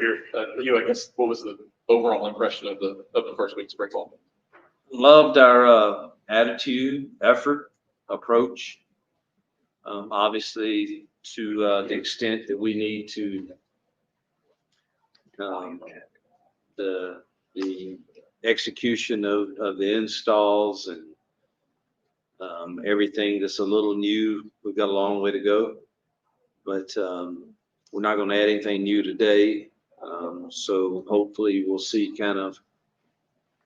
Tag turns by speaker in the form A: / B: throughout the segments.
A: You, I guess, what was the overall impression of the first week of spring ball?
B: Loved our attitude, effort, approach. Obviously, to the extent that we need to, the execution of the installs and everything that's a little new, we've got a long way to go. But we're not going to add anything new today. So hopefully we'll see kind of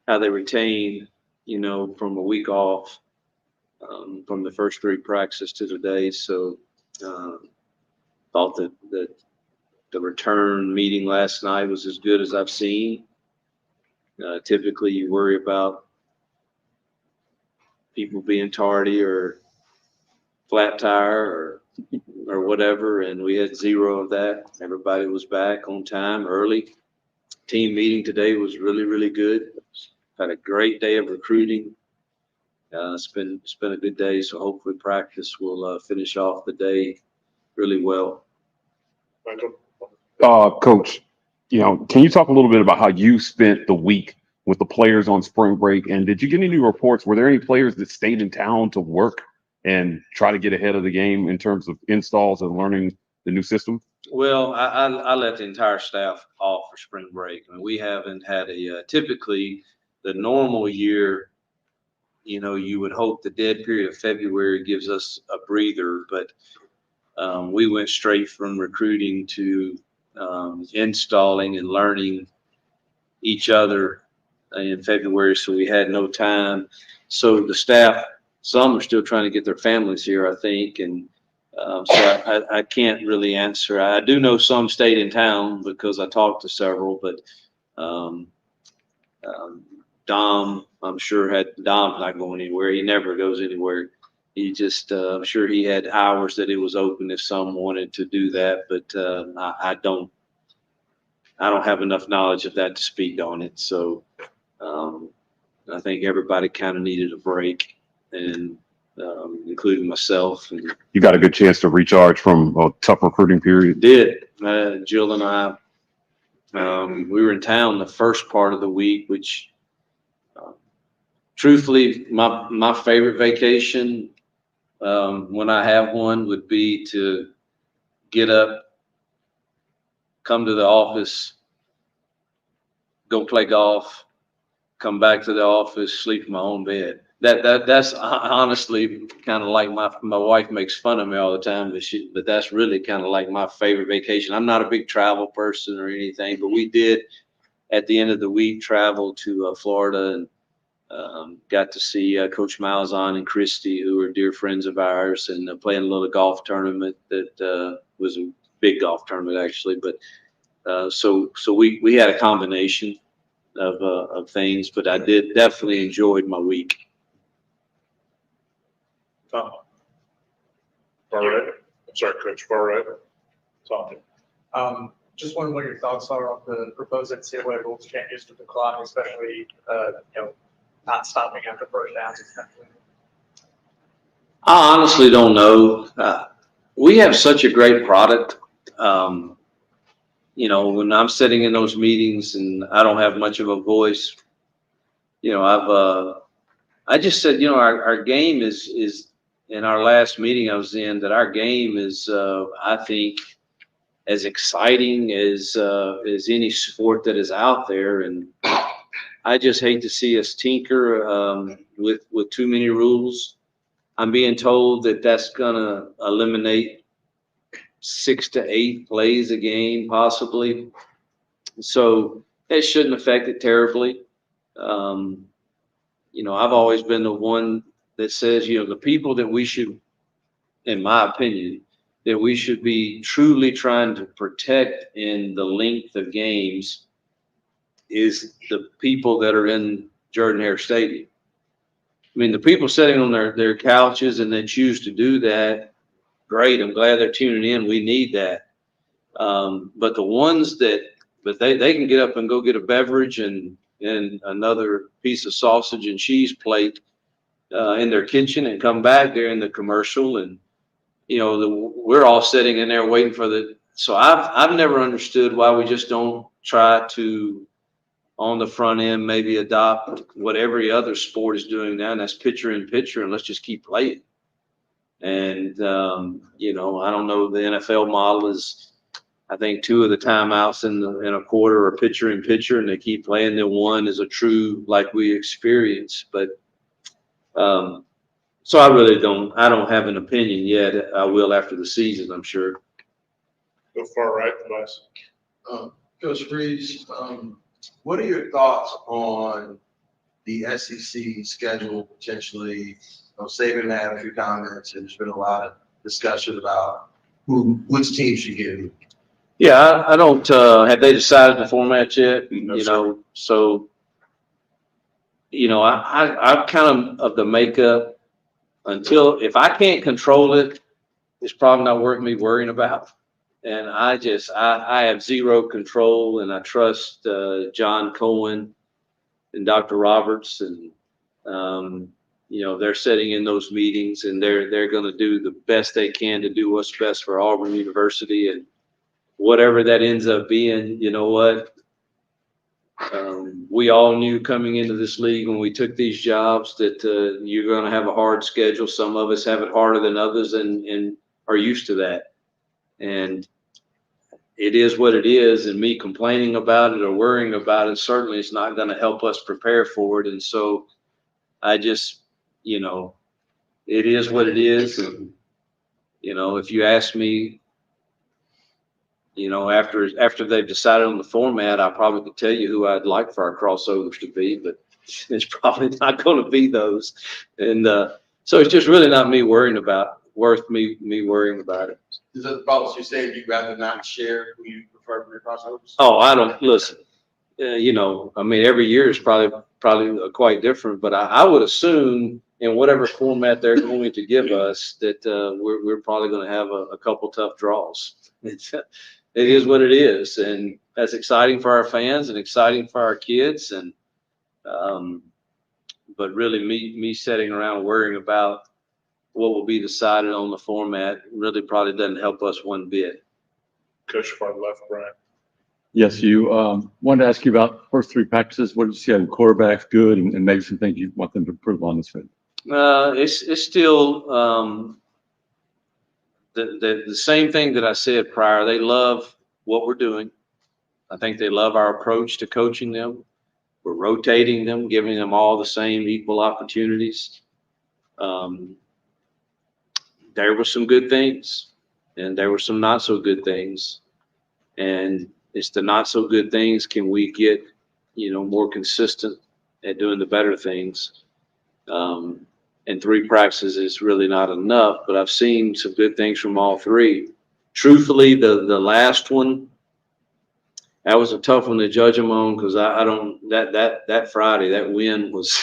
B: how they retain, from a week off, from the first 3 practices to today. So thought that the return meeting last night was as good as I've seen. Typically you worry about people being tardy or flat tire or whatever, and we had 0 of that. Everybody was back on time early. Team meeting today was really, really good. Had a great day of recruiting. It's been a good day, so hopefully practice will finish off the day really well.
C: Coach, can you talk a little bit about how you spent the week with the players on spring break? And did you get any reports? Were there any players that stayed in town to work and try to get ahead of the game in terms of installs and learning the new system?
B: Well, I let the entire staff off for spring break. I mean, we haven't had typically the normal year, you would hope the dead period of February gives us a breather, but we went straight from recruiting to installing and learning each other in February, so we had no time. So the staff, some are still trying to get their families here, I think, and so I can't really answer. I do know some stayed in town because I talked to several, but Dom, I'm sure Dom's not going anywhere. He never goes anywhere. He just, I'm sure he had hours that it was open if some wanted to do that, but I don't have enough knowledge of that to speak on it. So I think everybody kind of needed a break, and including myself. And
C: you got a good chance to recharge from a tough recruiting period.
B: Did Jill and I, we were in town the first part of the week, which truthfully, my favorite vacation, when I have one, would be to get up, come to the office, go play golf, come back to the office, sleep in my own bed. That's honestly kind of like my wife makes fun of me all the time, but that's really kind of like my favorite vacation. I'm not a big travel person or anything, but we did at the end of the week travel to Florida and got to see Coach Malzahn and Christy, who are dear friends of ours, and playing a little golf tournament that was a big golf tournament actually. But so we had a combination of things, but I did definitely enjoyed my week.
D: Tom. I'm sorry, Coach Barrett. Tom.
E: Just wondering what your thoughts are on the proposed NCAA rules changes to the clock, especially not stopping after first downs.
B: I honestly don't know. We have such a great product. When I'm sitting in those meetings and I don't have much of a voice, I just said, our game is in our last meeting I was in, that our game is, I think, as exciting as any sport that is out there. And I just hate to see us tinker with too many rules. I'm being told that that's going to eliminate 6 to 8 plays a game, possibly. So it shouldn't affect it terribly. I've always been the one that says, the people that we should, in my opinion, that we should be truly trying to protect in the length of games is the people that are in Jordan-Hare Stadium. I mean, the people sitting on their couches and they choose to do that, great. I'm glad they're tuning in. We need that. But the ones but they can get up and go get a beverage and another piece of sausage and cheese plate in their kitchen and come back during the commercial, and we're all sitting in there waiting for So I've never understood why we just don't try to, on the front end, maybe adopt what every other sport is doing now, and that's pitcher in pitcher, and let's just keep playing. And, I don't know, the NFL model is, I think 2 of the timeouts in a quarter are pitcher in pitcher, and they keep playing. Then 1 is a true, like we experience. But, so I don't have an opinion yet. I will after the season, I'm sure.
D: Go far right, Vice.
F: Coach Freeze, what are your thoughts on the SEC schedule potentially? Saban had a few comments, and there's been a lot of discussion about which team should get it.
B: Yeah, I don't, have they decided the format yet?
D: No,
B: So, I'm kind of the makeup until, if I can't control it, it's probably not worth me worrying about. And I have zero control, and I trust, John Cohen and Dr. Roberts, and, they're sitting in those meetings, and they're going to do the best they can to do what's best for Auburn University. And whatever that ends up being, you know what? We all knew coming into this league when we took these jobs that you're going to have a hard schedule. Some of us have it harder than others, and are used to that. And it is what it is. And me complaining about it or worrying about it, certainly it's not going to help us prepare for it. And so I just, it is what it is. And, if you ask me, after they've decided on the format, I probably could tell you who I'd like for our crossovers to be, but it's probably not going to be those. And so it's just really not worth me worrying about it.
F: Is that the policy saying you'd rather not share who you prefer for your crossovers?
B: Oh, I don't listen. Every year is probably quite different, but I would assume in whatever format they're going to give us that we're probably going to have a couple tough draws. It is what it is, and that's exciting for our fans and exciting for our kids. And but really, me sitting around worrying about what will be decided on the format really probably doesn't help us one bit.
D: Coach far left, Brian.
G: Yes, you wanted to ask you about first 3 practices. What did you see on quarterbacks good, and maybe some things you want them to improve on this week?
B: It's still the same thing that I said prior. They love what we're doing. I think they love our approach to coaching them. We're rotating them, giving them all the same equal opportunities. There were some good things, and there were some not so good things. And it's the not so good things. Can we get, more consistent at doing the better things? And 3 practices is really not enough, but I've seen some good things from all 3. Truthfully, the last one, that was a tough one to judge them on, because that Friday, that win was,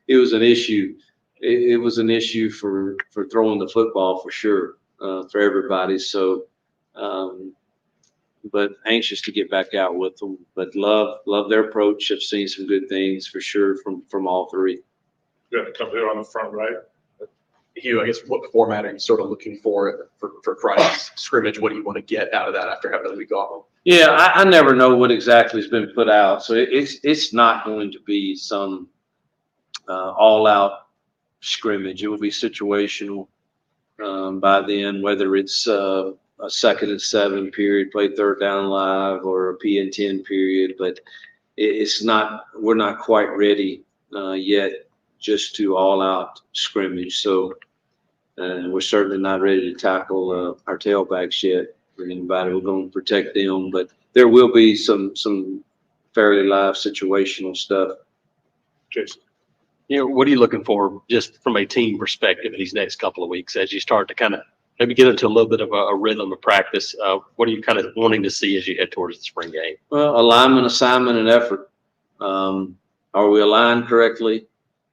B: it was an issue. It was an issue for throwing the football for sure, for everybody. So, but anxious to get back out with them, but love their approach. I've seen some good things for sure from all 3.
D: You're going to come here on the front right.
A: Hugh, I guess what format are you sort of looking for Friday's scrimmage? What do you want to get out of that after having a week off?
B: Yeah, I never know what exactly has been put out. So it's not going to be some all-out scrimmage. It will be situational by then, whether it's a 2nd and 7 period, play 3rd down live, or a P and 10 period. But it's not. We're not quite ready yet just to all-out scrimmage. So we're certainly not ready to tackle our tailbacks yet for anybody. We're going to protect them, but there will be some fairly live situational stuff.
D: Jason.
H: What are you looking for just from a team perspective in these next couple of weeks as you start to kind of maybe get into a little bit of a rhythm of practice? What are you kind of wanting to see as you head towards the spring game?
B: Well, alignment, assignment, and effort. Are we aligned correctly?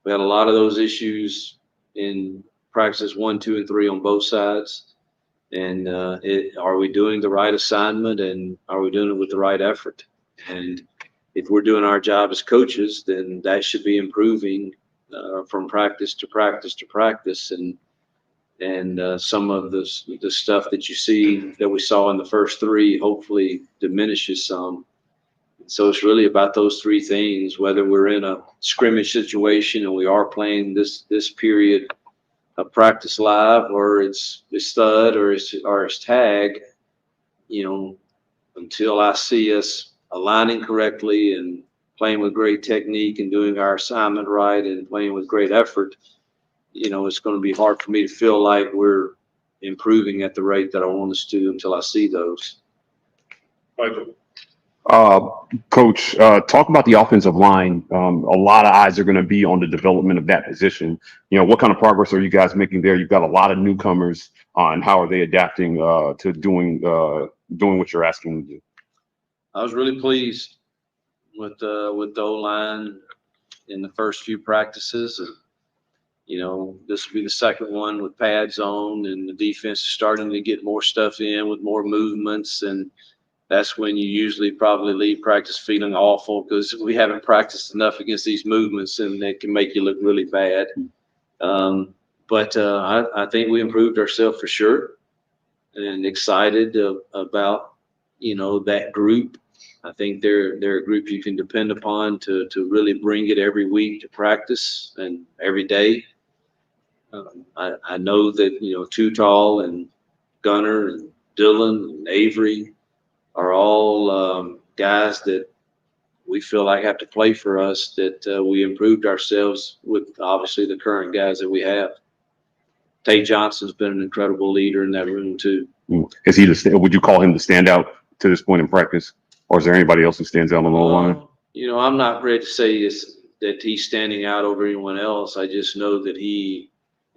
B: We had a lot of those issues in practices 1, 2, and 3 on both sides. And are we doing the right assignment, and are we doing it with the right effort? And if we're doing our job as coaches, then that should be improving from practice to practice to practice. And And some of the stuff that you see that we saw in the first three hopefully diminishes some. So it's really about those three things, whether we're in a scrimmage situation and we are playing this period of practice live, or it's stud or it's tag, until I see us aligning correctly and playing with great technique and doing our assignment right and playing with great effort, it's going to be hard for me to feel like we're improving at the rate that I want us to until I see those.
D: Michael,
C: Coach, talk about the offensive line. A lot of eyes are going to be on the development of that position. What kind of progress are you guys making there? You've got a lot of newcomers, and how are they adapting to doing what you're asking them to do?
B: I was really pleased with the O-line in the first few practices. And, this will be the second one with pads on, and the defense is starting to get more stuff in with more movements. And that's when you usually probably leave practice feeling awful, because we haven't practiced enough against these movements, and they can make you look really bad. But I think we improved ourselves for sure, and excited about, that group. I think they're a group you can depend upon to really bring it every week to practice and every day. I know that, Too Tall and Gunner and Dylan and Avery are all guys that we feel like have to play for us, that we improved ourselves with obviously the current guys that we have. Tay Johnson's been an incredible leader in that room too.
C: Is he would you call him the standout to this point in practice, or is there anybody else who stands out on the line?
B: I'm not ready to say that he's standing out over anyone else. I just know that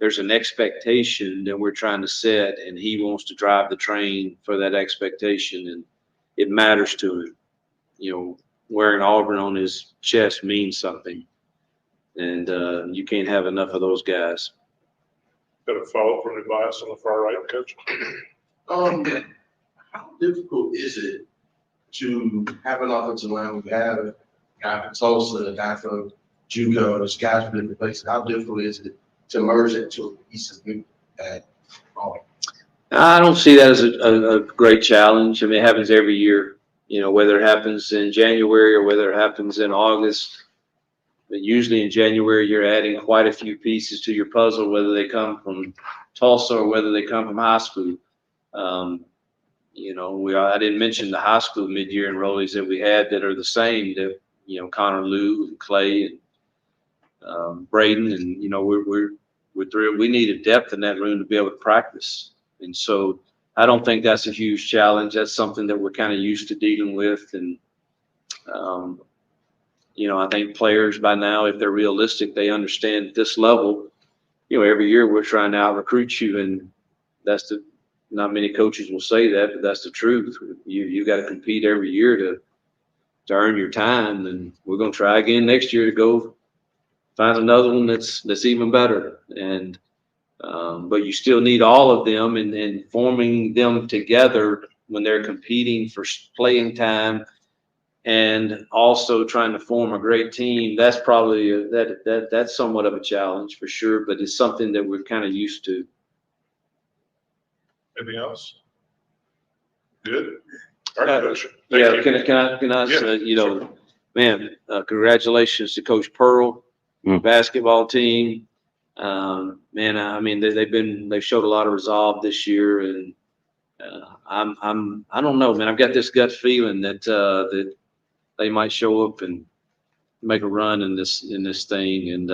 B: there's an expectation that we're trying to set, and he wants to drive the train for that expectation, and it matters to him. Wearing Auburn on his chest means something, and you can't have enough of those guys.
D: got a follow-up from Tobias on the far right, Coach.
F: How difficult is it to have an offensive line? We have a guy from Tulsa, a guy from JUCO, there's guys from different places. How difficult is it to merge it to a cohesive group at Auburn?
B: I don't see that as a great challenge. I mean, it happens every year, whether it happens in January or whether it happens in August. But usually in January, you're adding quite a few pieces to your puzzle, whether they come from Tulsa or whether they come from high school. I didn't mention the high school mid-year enrollees that we had that are the same, that, Connor Lou and Clay and Braden, and, we're thrilled. We needed depth in that room to be able to practice. And so I don't think that's a huge challenge. That's something that we're kind of used to dealing with. And, I think players by now, if they're realistic, they understand at this level, every year we're trying to out-recruit you. And not many coaches will say that, but that's the truth. You got to compete every year to earn your time. And we're going to try again next year to go find another one that's even better. And, but you still need all of them, and forming them together when they're competing for playing time and also trying to form a great team. That's probably that's somewhat of a challenge for sure, but it's something that we're kind of used to.
D: Anything else? Good. All right, Coach.
B: Yeah,
D: Thank you.
B: can I
D: Yeah,
B: say,
D: sure.
B: man, congratulations to Coach Pearl, basketball team. Man, I mean, they've showed a lot of resolve this year, and I don't know, man. I've got this gut feeling that they might show up and make a run in this thing, and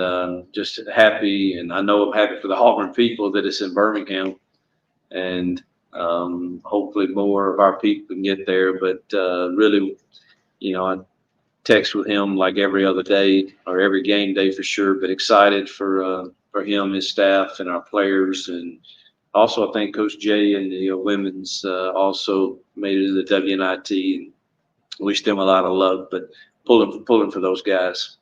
B: just happy. And I know I'm happy for the Auburn people that it's in Birmingham, and hopefully more of our people can get there. But really, I text with him like every other day or every game day for sure. But excited for him, his staff, and our players. And also, I think Coach Jay and the women's also made it to the WNIT, and wish them a lot of luck. But pulling for those guys.